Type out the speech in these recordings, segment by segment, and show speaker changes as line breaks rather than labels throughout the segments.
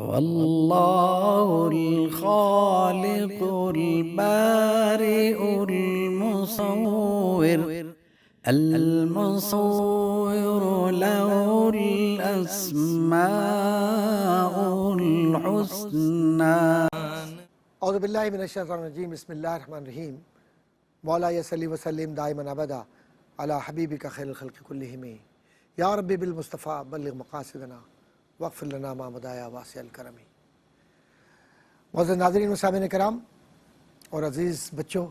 والله الخالق البارئ المصور له الأسماء الحسنى.
اعوذ باللہ من الشیطان الرجیم. بسم اللہ الرحمن الرحیم. مولا صلی وسلم دائما ابدا علی حبیبک خیر الخلق کلہم. یا ربی بالمصطفیٰ بلغ مقاصدنا واغفر لنا ما مضى واسع الکرم. معزز ناظرین و سامعین کرام اور عزیز بچوں،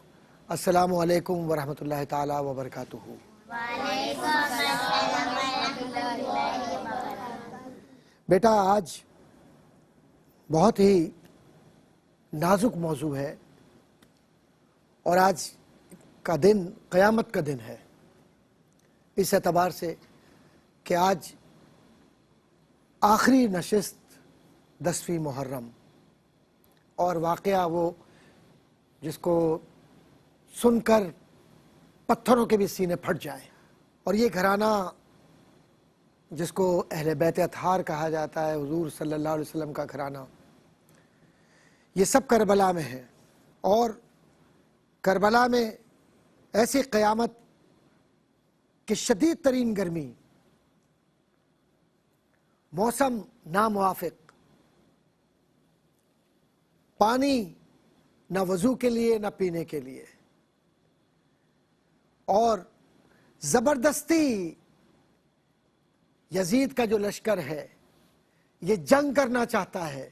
السلام علیکم ورحمۃ اللہ تعالی وبرکاتہ. بیٹا، آج بہت ہی نازک موضوع ہے اور آج کا دن قیامت کا دن ہے، اس اعتبار سے کہ آج آخری نشست 10ویں محرم، اور واقعہ وہ جس کو سن کر پتھروں کے بھی سینے پھٹ جائیں. اور یہ گھرانہ جس کو اہل بیت اطہار کہا جاتا ہے، حضور صلی اللہ علیہ وسلم کا گھرانہ، یہ سب کربلا میں ہے. اور کربلا میں ایسی قیامت کہ شدید ترین گرمی، موسم ناموافق، پانی نہ وضو کے لیے نہ پینے کے لیے، اور زبردستی یزید کا جو لشکر ہے یہ جنگ کرنا چاہتا ہے.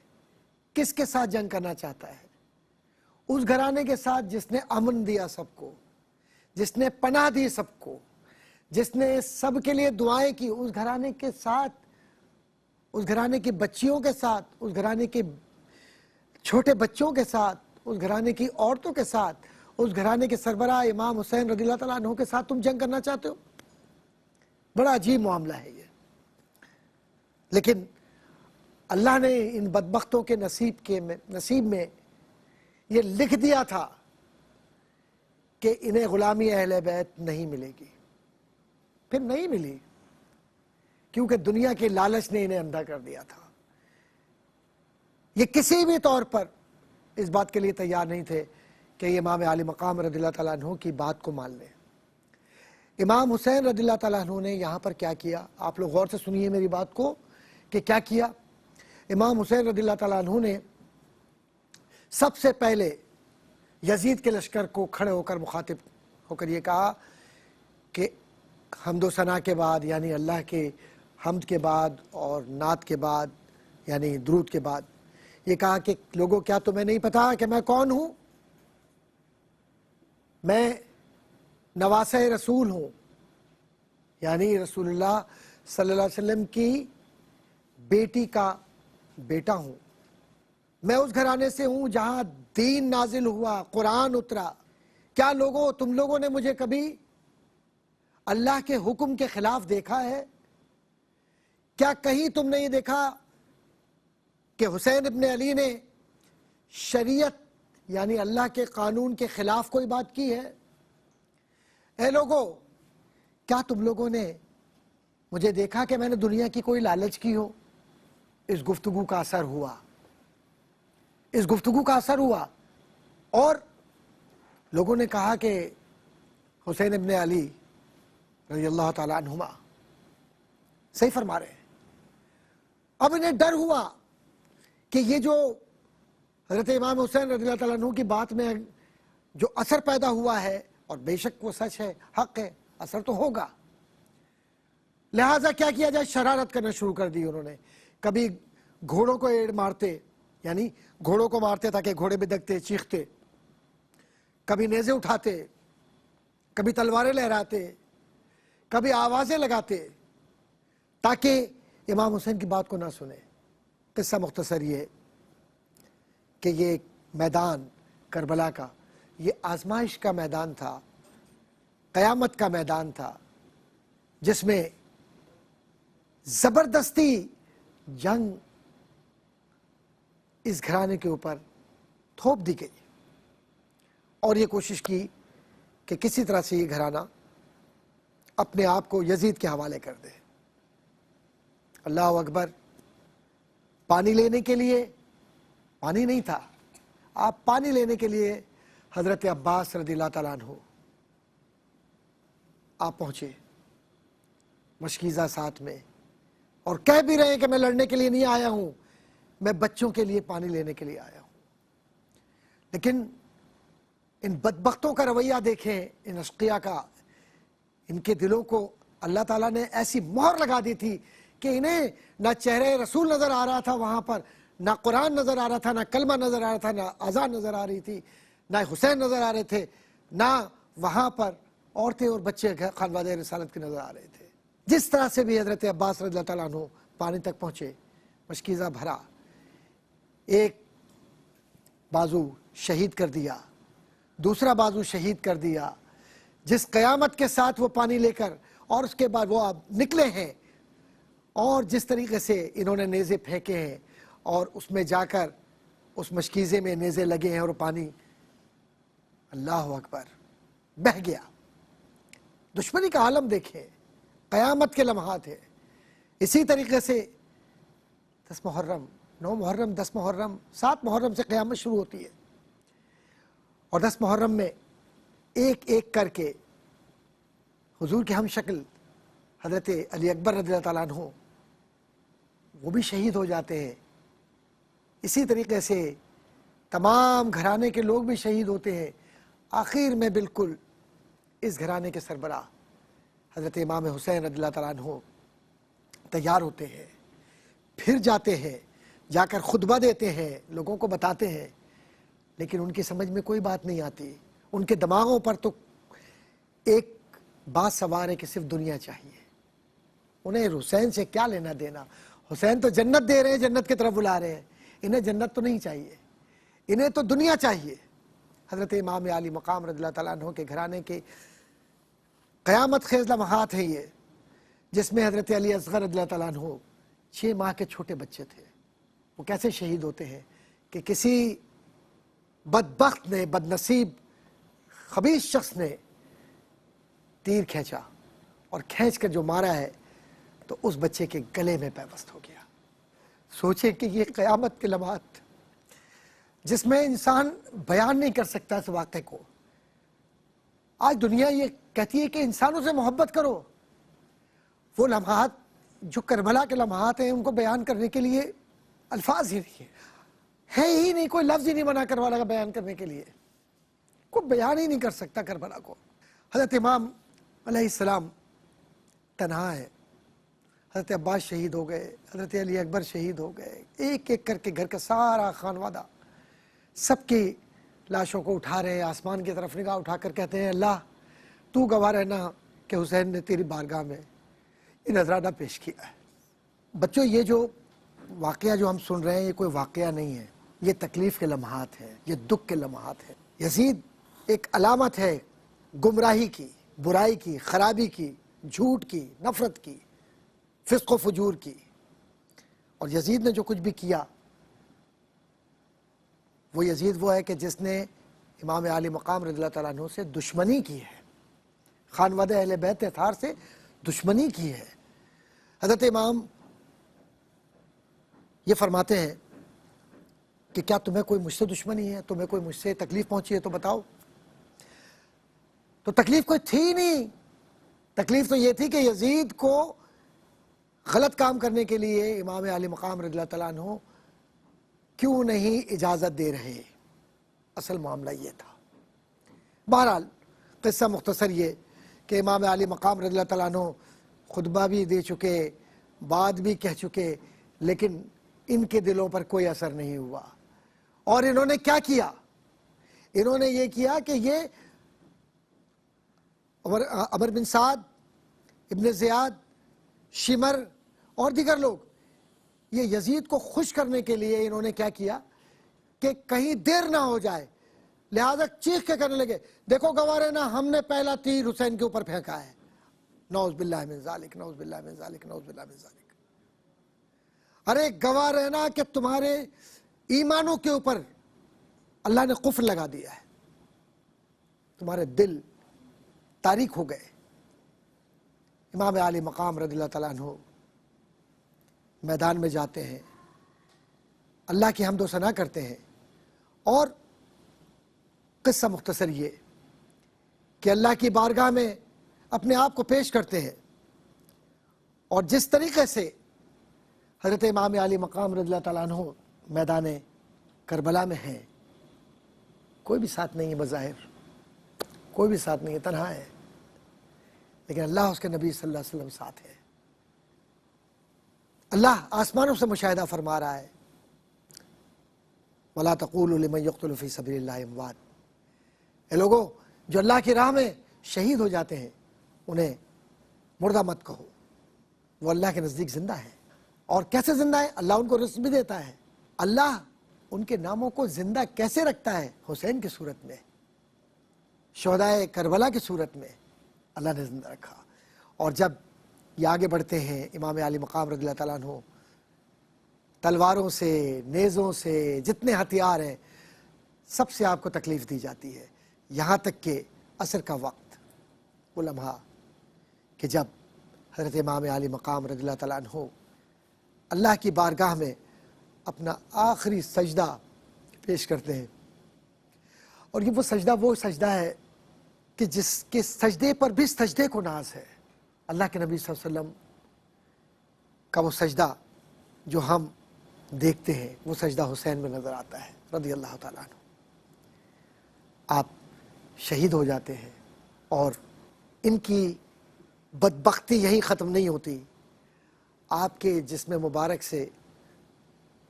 کس کے ساتھ جنگ کرنا چاہتا ہے؟ اس گھرانے کے ساتھ جس نے امن دیا سب کو، جس نے پناہ دی سب کو، جس نے سب کے لیے دعائیں کی. اس گھرانے کے ساتھ، اس گھرانے کی بچیوں کے ساتھ، اس گھرانے کے چھوٹے بچوں کے ساتھ، اس گھرانے کی عورتوں کے ساتھ، اس گھرانے کے سربراہ امام حسین رضی اللہ تعالیٰ عنہ کے ساتھ تم جنگ کرنا چاہتے ہو؟ بڑا عجیب معاملہ ہے یہ. لیکن اللہ نے ان بدبختوں کے نصیب میں یہ لکھ دیا تھا کہ انہیں غلامی اہل بیت نہیں ملے گی. پھر نہیں ملی، کیونکہ دنیا کے لالچ نے انہیں اندھا کر دیا تھا. یہ کسی بھی طور پر اس بات کے لیے تیار نہیں تھے کہ یہ امام عالی مقام رضی اللہ تعالیٰ عنہ کی بات کو مان لیں. امام حسین رضی اللہ تعالیٰ عنہ نے یہاں پر کیا کیا؟ آپ لوگ غور سے سنیے میری بات کو کہ کیا کیا. امام حسین رضی اللہ تعالیٰ عنہ نے سب سے پہلے یزید کے لشکر کو کھڑے ہو کر مخاطب ہو کر یہ کہا کہ حمد و ثنا کے بعد، یعنی اللہ کے حمد کے بعد اور نعت کے بعد، یعنی درود کے بعد، یہ کہا کہ لوگوں، کیا تمہیں نہیں پتا کہ میں کون ہوں؟ میں نواسہ رسول ہوں، یعنی رسول اللہ صلی اللہ علیہ وسلم کی بیٹی کا بیٹا ہوں. میں اس گھرانے سے ہوں جہاں دین نازل ہوا، قرآن اترا. کیا لوگوں، تم لوگوں نے مجھے کبھی اللہ کے حکم کے خلاف دیکھا ہے؟ کیا کہیں تم نے یہ دیکھا کہ حسین ابن علی نے شریعت یعنی اللہ کے قانون کے خلاف کوئی بات کی ہے؟ اے لوگوں، کیا تم لوگوں نے مجھے دیکھا کہ میں نے دنیا کی کوئی لالچ کی ہو؟ اس گفتگو کا اثر ہوا، اس گفتگو کا اثر ہوا. اور لوگوں نے کہا کہ حسین ابن علی رضی اللہ تعالیٰ عنہما صحیح فرما رہے ہیں. اب انہیں ڈر ہوا کہ یہ جو حضرت امام حسین رضی اللہ تعالیٰ عنہ کی بات میں جو اثر پیدا ہوا ہے، اور بے شک وہ سچ ہے، حق ہے، اثر تو ہوگا، لہٰذا کیا کیا جائے؟ شرارت کرنا شروع کر دی انہوں نے. کبھی گھوڑوں کو ایڑ مارتے، یعنی گھوڑوں کو مارتے تاکہ گھوڑے بدکتے چیختے، کبھی نیزے اٹھاتے، کبھی تلواریں لہراتے، کبھی آوازیں لگاتے تاکہ امام حسین کی بات کو نہ سنے. قصہ مختصر یہ کہ یہ میدان کربلا کا، یہ آزمائش کا میدان تھا، قیامت کا میدان تھا، جس میں زبردستی جنگ اس گھرانے کے اوپر تھوپ دی گئی، اور یہ کوشش کی کہ کسی طرح سے یہ گھرانہ اپنے آپ کو یزید کے حوالے کر دے. اللہ اکبر. پانی لینے کے لیے پانی نہیں تھا، آپ پانی لینے کے لیے حضرت عباس رضی اللہ تعالیٰ عنہ آپ پہنچے مشکیزہ ساتھ میں، اور کہہ بھی رہے ہیں کہ میں لڑنے کے لیے نہیں آیا ہوں، میں بچوں کے لیے پانی لینے کے لیے آیا ہوں۔ لیکن ان بدبختوں کا رویہ دیکھیں، ان اشقیاء کا، ان کے دلوں کو اللہ تعالیٰ نے ایسی مہر لگا دی تھی کہ انہیں نہ چہرے رسول نظر آ رہا تھا وہاں پر، نہ قرآن نظر آ رہا تھا، نہ کلمہ نظر آ رہا تھا، نہ اذان نظر آ رہی تھی، نہ حسین نظر آ رہے تھے، نہ وہاں پر عورتیں اور بچے خانوادہ رسالت کے نظر آ رہے تھے۔ جس طرح سے بھی حضرت عباس رضی اللہ تعالیٰ عنہ پانی تک پہنچے، مشکیزہ بھرا، ایک بازو شہید کر دیا، دوسرا بازو شہید کر دیا، جس قیامت کے ساتھ وہ پانی لے کر اور اس کے بعد وہ اب نکلے ہیں، اور جس طریقے سے انہوں نے نیزے پھینکے ہیں اور اس میں جا کر اس مشکیزے میں نیزے لگے ہیں اور پانی اللہ اکبر بہہ گیا۔ دشمنی کا عالم دیکھیں، قیامت کے لمحات ہیں۔ اسی طریقے سے 10 محرم، 9 محرم، 10 محرم، 7 محرم سے قیامت شروع ہوتی ہے، اور 10 محرم میں ایک ایک کر کے حضور کے ہم شکل حضرت علی اکبر رضی اللہ تعالیٰ عنہ وہ بھی شہید ہو جاتے ہیں۔ اسی طریقے سے تمام گھرانے کے لوگ بھی شہید ہوتے ہیں۔ آخر میں بالکل اس گھرانے کے سربراہ حضرت امام حسین رضی اللہ تعالیٰ عنہ تیار ہوتے ہیں، پھر جاتے ہیں، جا کر خطبہ دیتے ہیں، لوگوں کو بتاتے ہیں، لیکن ان کی سمجھ میں کوئی بات نہیں آتی۔ ان کے دماغوں پر تو ایک بات سوار ہے کہ صرف دنیا چاہیے، انہیں حسین سے کیا لینا دینا، حسین تو جنت دے رہے ہیں، جنت کی طرف بلا رہے ہیں، انہیں جنت تو نہیں چاہیے، انہیں تو دنیا چاہیے۔ حضرت امام علی مقام رضی اللہ تعالیٰ عنہ کے گھرانے کے قیامت خیز لمحات ہیں یہ، جس میں حضرت علی اصغر رضی اللہ تعالیٰ عنہ 6 ماہ کے چھوٹے بچے تھے، وہ کیسے شہید ہوتے ہیں کہ کسی بدبخت نے، بد نصیب خبیث شخص نے تیر کھینچا، اور کھینچ کر جو مارا ہے تو اس بچے کے گلے میں پیوست ہو گیا۔ سوچیں کہ یہ قیامت کے لمحات جس میں انسان بیان نہیں کر سکتا اس واقعے کو۔ آج دنیا یہ کہتی ہے کہ انسانوں سے محبت کرو، وہ لمحات جو کربلا کے لمحات ہیں ان کو بیان کرنے کے لیے الفاظ ہی نہیں ہے ہی نہیں، کوئی لفظ ہی نہیں بنا کر والا کا بیان کرنے کے لیے، کوئی بیان ہی نہیں کر سکتا کربلا کو۔ حضرت امام علیہ السلام تنہا ہے، حضرت عباس شہید ہو گئے، حضرت علی اکبر شہید ہو گئے، ایک ایک کر کے گھر کا سارا خانوادہ سب کی لاشوں کو اٹھا رہے ہیں، آسمان کی طرف نگاہ اٹھا کر کہتے ہیں اللہ تو گواہ رہنا کہ حسین نے تیری بارگاہ میں یہ نذرانہ پیش کیا ہے۔ بچوں، یہ جو واقعہ جو ہم سن رہے ہیں یہ کوئی واقعہ نہیں ہے، یہ تکلیف کے لمحات ہیں، یہ دکھ کے لمحات ہیں۔ یزید ایک علامت ہے گمراہی کی، برائی کی، خرابی کی، جھوٹ کی، نفرت کی، فسق و فجور کی، اور یزید نے جو کچھ بھی کیا وہ یزید وہ ہے کہ جس نے امام علی مقام رضی اللہ تعالیٰ عنہ سے دشمنی کی ہے، خانوادہ اہل بیت اطہار سے دشمنی کی ہے۔ حضرت امام یہ فرماتے ہیں کہ کیا تمہیں کوئی مجھ سے دشمنی ہے، تمہیں کوئی مجھ سے تکلیف پہنچی ہے تو بتاؤ۔ تو تکلیف کوئی تھی نہیں، تکلیف تو یہ تھی کہ یزید کو غلط کام کرنے کے لیے امام علی مقام رضی اللہ تعالیٰ عنہ کیوں نہیں اجازت دے رہے، اصل معاملہ یہ تھا۔ بہرحال قصہ مختصر یہ کہ امام علی مقام رضی اللہ تعالیٰ عنہ خطبہ بھی دے چکے، بات بھی کہہ چکے، لیکن ان کے دلوں پر کوئی اثر نہیں ہوا، اور انہوں نے کیا کیا؟ انہوں نے یہ کیا کہ یہ عمر بن سعد، ابن زیاد، شمر اور دیگر لوگ یہ یزید کو خوش کرنے کے لیے انہوں نے کیا کیا کہ کہیں دیر نہ ہو جائے، لہذا چیخ کے کہنے لگے دیکھو گواہ رہنا ہم نے پہلا تیر حسین کے اوپر پھینکا ہے، نعوذ باللہ من ذالک، نعوذ باللہ من ذالک، نعوذ باللہ من ذالک۔ ارے گواہ رہنا کہ تمہارے ایمانوں کے اوپر اللہ نے قفل لگا دیا ہے، تمہارے دل تاریک ہو گئے۔ امام علی مقام رضی اللہ تعالیٰ عنہ میدان میں جاتے ہیں، اللہ کی حمد و ثنا کرتے ہیں، اور قصہ مختصر یہ کہ اللہ کی بارگاہ میں اپنے آپ کو پیش کرتے ہیں، اور جس طریقے سے حضرت امام علی مقام رضی اللہ تعالیٰ عنہ میدان کربلا میں ہیں، کوئی بھی ساتھ نہیں ہے، بظاہر کوئی بھی ساتھ نہیں ہے، تنہا ہے، لیکن اللہ اس کے نبی صلی اللہ علیہ وسلم ساتھ ہے۔ اللہ آسمانوں سے مشاہدہ فرما رہا ہے، وَلَا تَقُولُوا لِمَن يُقْتَلُ فِي سَبِيلِ اللَّهِ أَمْوَاتٌ، اے لوگوں جو اللہ کی راہ میں شہید ہو جاتے ہیں انہیں مردہ مت کہو، وہ اللہ کے نزدیک زندہ ہے۔ اور کیسے زندہ ہے؟ اللہ ان کو رزق بھی دیتا ہے۔ اللہ ان کے ناموں کو زندہ کیسے رکھتا ہے؟ حسین کی صورت میں، شہدائے کربلا کی صورت میں اللہ نے زندہ رکھا۔ اور جب یہ آگے بڑھتے ہیں امام علی مقام رضی اللہ تعالیٰ عنہ، تلواروں سے، نیزوں سے، جتنے ہتھیار ہیں سب سے آپ کو تکلیف دی جاتی ہے، یہاں تک کہ عصر کا وقت، وہ لمحہ کہ جب حضرت امام علی مقام رضی اللہ تعالیٰ عنہ اللہ کی بارگاہ میں اپنا آخری سجدہ پیش کرتے ہیں، اور یہ وہ سجدہ ہے کہ جس کے سجدے پر بھی سجدے کو ناز ہے۔ اللہ کے نبی صلی اللہ علیہ وسلم کا وہ سجدہ جو ہم دیکھتے ہیں، وہ سجدہ حسین میں نظر آتا ہے رضی اللہ تعالیٰ عنہ۔ آپ شہید ہو جاتے ہیں، اور ان کی بدبختی یہی ختم نہیں ہوتی، آپ کے جسم مبارک سے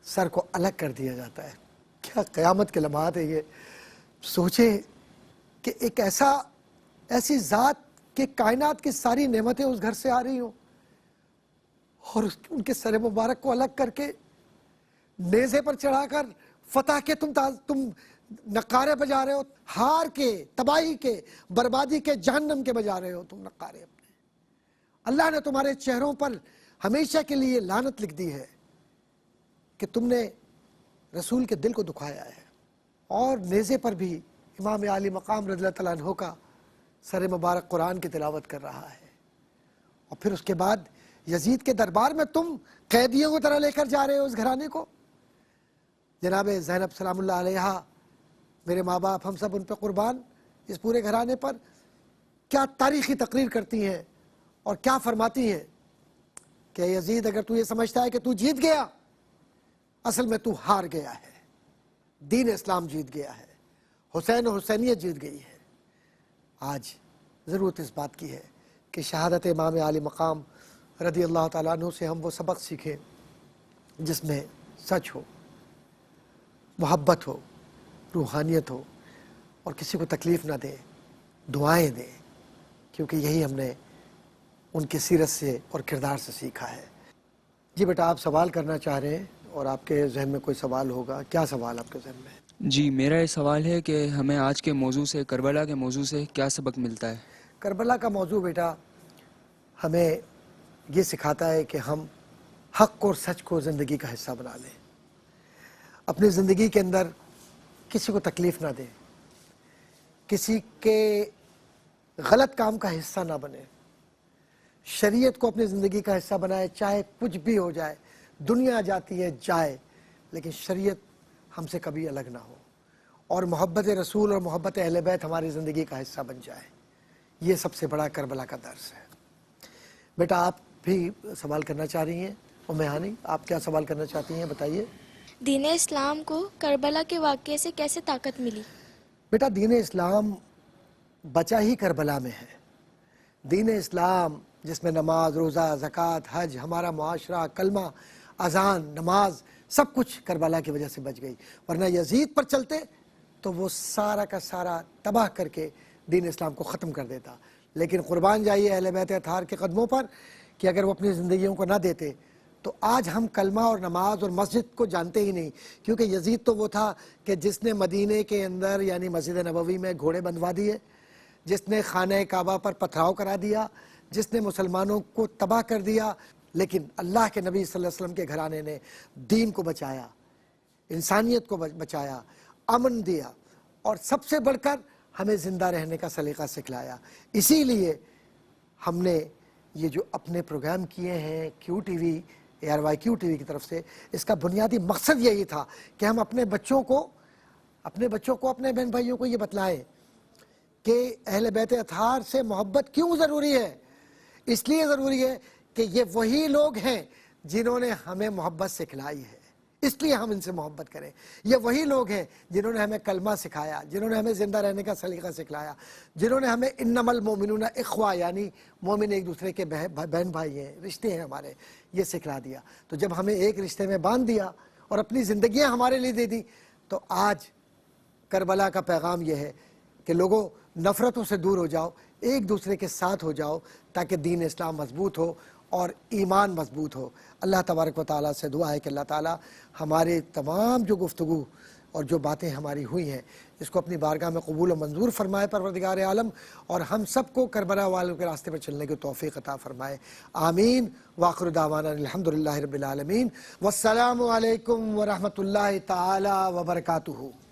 سر کو الگ کر دیا جاتا ہے۔ کیا قیامت کے لمحات ہے یہ! سوچے کہ ایک ایسی ذات کہ کائنات کی ساری نعمتیں اس گھر سے آ رہی ہوں، اور ان کے سر مبارک کو الگ کر کے نیزے پر چڑھا کر فتح کے تم نقارے بجا رہے ہو، ہار کے، تباہی کے، بربادی کے، جہنم کے بجا رہے ہو تم نقارے اپنے۔ اللہ نے تمہارے چہروں پر ہمیشہ کے لیے لعنت لکھ دی ہے کہ تم نے رسول کے دل کو دکھایا ہے۔ اور نیزے پر بھی امام علی مقام رضی اللہ تعالیٰ عنہ کا سر مبارک قرآن کی تلاوت کر رہا ہے، اور پھر اس کے بعد یزید کے دربار میں تم قیدیوں کی طرح لے کر جا رہے ہو اس گھرانے کو۔ جناب زینب سلام اللہ علیہا، میرے ماں باپ ہم سب ان پہ قربان، اس پورے گھرانے پر کیا تاریخی تقریر کرتی ہیں اور کیا فرماتی ہیں کہ یزید اگر تو یہ سمجھتا ہے کہ تو جیت گیا، اصل میں تو ہار گیا ہے، دین اسلام جیت گیا ہے، حسین و حسینیت جیت گئی ہے۔ آج ضرورت اس بات کی ہے کہ شہادت امام علی مقام رضی اللہ تعالیٰ عنہ سے ہم وہ سبق سیکھیں جس میں سچ ہو، محبت ہو، روحانیت ہو، اور کسی کو تکلیف نہ دیں، دعائیں دیں، کیونکہ یہی ہم نے ان کی سیرت سے اور کردار سے سیکھا ہے۔ جی بیٹا، آپ سوال کرنا چاہ رہے ہیں اور آپ کے ذہن میں کوئی سوال ہوگا، کیا سوال آپ کے ذہن میں ہے؟
جی، میرا یہ سوال ہے کہ ہمیں آج کے موضوع سے، کربلا کے موضوع سے کیا سبق ملتا ہے؟
کربلا کا موضوع بیٹا ہمیں یہ سکھاتا ہے کہ ہم حق اور سچ کو زندگی کا حصہ بنا لیں، اپنی زندگی کے اندر کسی کو تکلیف نہ دیں، کسی کے غلط کام کا حصہ نہ بنے، شریعت کو اپنی زندگی کا حصہ بنائے، چاہے کچھ بھی ہو جائے، دنیا جاتی ہے جائے، لیکن شریعت ہم سے کبھی الگ نہ ہو، اور محبت رسول اور محبت اہل بیت ہماری زندگی کا حصہ بن جائے۔ یہ سب سے بڑا کربلا کا درس ہے۔ بیٹا، آپ بھی سوال کرنا چاہ رہی ہیں؟ ام ہانی، آپ کیا سوال کرنا چاہتی ہیں، بتائیے۔
دین اسلام کو کربلا کے واقعے سے کیسے طاقت ملی؟
بیٹا، دین اسلام بچا ہی کربلا میں ہے۔ دین اسلام جس میں نماز، روزہ، زکوٰۃ، حج، ہمارا معاشرہ، کلمہ، اذان، نماز، سب کچھ کربلا کی وجہ سے بچ گئی، ورنہ یزید پر چلتے تو وہ سارا کا سارا تباہ کر کے دین اسلام کو ختم کر دیتا۔ لیکن قربان جائیے اہل بیت اطہار کے قدموں پر کہ اگر وہ اپنی زندگیوں کو نہ دیتے تو آج ہم کلمہ اور نماز اور مسجد کو جانتے ہی نہیں، کیونکہ یزید تو وہ تھا کہ جس نے مدینے کے اندر یعنی مسجد نبوی میں گھوڑے بندھوا دیے، جس نے خانہ کعبہ پر پتھراؤ کرا دیا، جس نے مسلمانوں کو تباہ کر دیا۔ لیکن اللہ کے نبی صلی اللہ علیہ وسلم کے گھرانے نے دین کو بچایا، انسانیت کو بچایا، امن دیا، اور سب سے بڑھ کر ہمیں زندہ رہنے کا سلیقہ سکھلایا۔ اسی لیے ہم نے یہ جو اپنے پروگرام کیے ہیں، کیو ٹی وی ARYQ TV کی طرف سے، اس کا بنیادی مقصد یہی تھا کہ ہم اپنے بچوں کو اپنے بہن بھائیوں کو یہ بتلائیں کہ اہل بیت اطہار سے محبت کیوں ضروری ہے۔ اس لیے ضروری ہے کہ یہ وہی لوگ ہیں جنہوں نے ہمیں محبت سکھلائی ہے، اس لیے ہم ان سے محبت کریں۔ یہ وہی لوگ ہیں جنہوں نے ہمیں کلمہ سکھایا، جنہوں نے ہمیں زندہ رہنے کا سلیقہ سکھلایا، جنہوں نے ہمیں انما المؤمنون اخوہ یعنی مومن ایک دوسرے کے بہن بھائی ہیں، رشتے ہیں ہمارے، یہ سکھلا دیا۔ تو جب ہمیں ایک رشتے میں باندھ دیا اور اپنی زندگیاں ہمارے لیے دے دی، تو آج کربلا کا پیغام یہ ہے کہ لوگوں نفرتوں سے دور ہو جاؤ، ایک دوسرے کے ساتھ ہو جاؤ تاکہ دین اسلام مضبوط ہو اور ایمان مضبوط ہو۔ اللہ تبارک و تعالیٰ سے دعا ہے کہ اللہ تعالیٰ ہمارے تمام جو گفتگو اور جو باتیں ہماری ہوئی ہیں اس کو اپنی بارگاہ میں قبول و منظور فرمائے پروردگار عالم، اور ہم سب کو کربلا والوں کے راستے پر چلنے کی توفیق عطا فرمائے، آمین۔ وآخر دعوانا الحمدللہ رب العالمین، والسلام علیکم ورحمۃ اللہ تعالی وبرکاتہ۔